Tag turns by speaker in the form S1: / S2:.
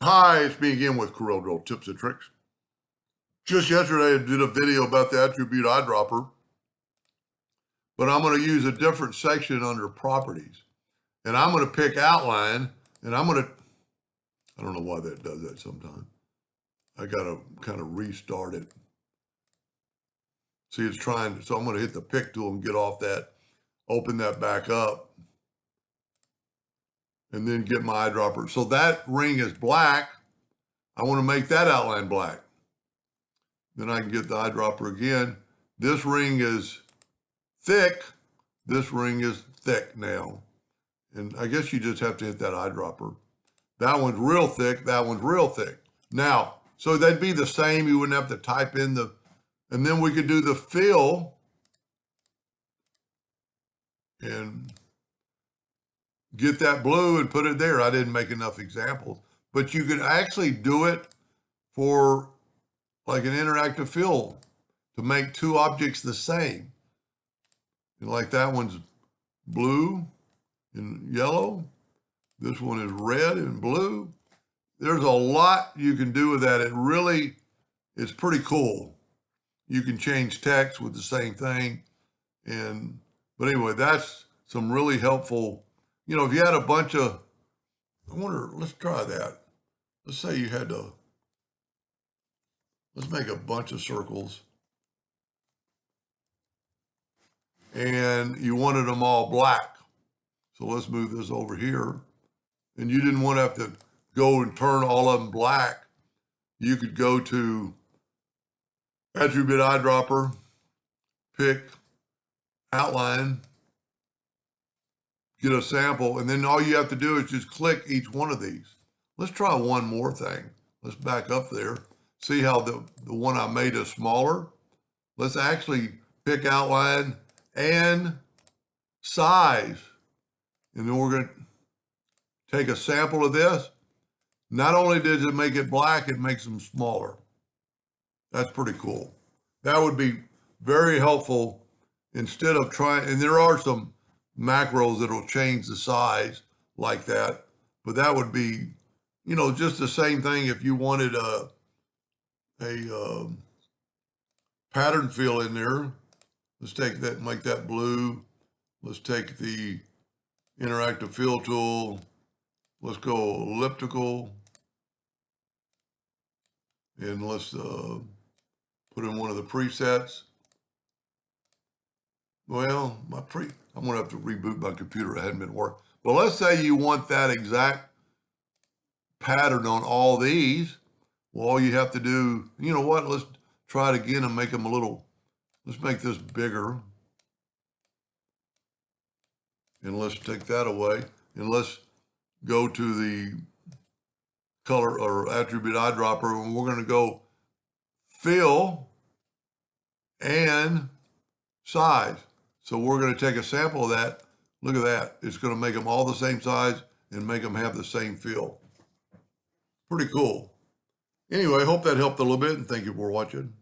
S1: Hi, it's me again with Corel Drill Tips and Tricks. Just yesterday, I did a video about the attribute eyedropper, but I'm going to use a different section under properties. And I'm going to pick outline, and I don't know why that does that sometimes. I got to kind of restart it. See, it's trying, so I'm going to hit the pick tool and get off that, open that back up, and then get my eyedropper. So that ring is black. I want to make that outline black. Then I can get the eyedropper again. This ring is thick. This ring is thick now. And I guess you just have to hit that eyedropper. That one's real thick. That one's real thick. Now, so they'd be the same. You wouldn't have to type in and then we could do the fill and get that blue and put it there. I didn't make enough examples, but you could actually do it for like an interactive fill to make two objects the same. And like that one's blue and yellow. This one is red and blue. There's a lot you can do with that. It really is pretty cool. You can change text with the same thing. But anyway, that's some really helpful, if you had a bunch of, let's try that. Let's say you had let's make a bunch of circles. And you wanted them all black. So let's move this over here. And you didn't want to have to go and turn all of them black. You could go to attribute eyedropper, pick outline, get a sample, and then all you have to do is just click each one of these. Let's try one more thing. Let's back up there. See how the one I made is smaller? Let's actually pick outline and size. And then we're going to take a sample of this. Not only does it make it black, it makes them smaller. That's pretty cool. That would be very helpful instead of trying, and there are some macros that'll change the size like that, but that would be, just the same thing if you wanted a pattern fill in there. Let's take that and make that blue. Let's take the interactive fill tool. Let's go elliptical. And let's put in one of the presets. Well, I'm going to have to reboot my computer. It hadn't been working. But let's say you want that exact pattern on all these. Well, all you have to do, let's try it again and make them let's make this bigger. And let's take that away. And let's go to the color or attribute eyedropper, and we're going to go fill and size. So we're going to take a sample of that. Look at that. It's going to make them all the same size and make them have the same feel. Pretty cool. Anyway, I hope that helped a little bit, and thank you for watching.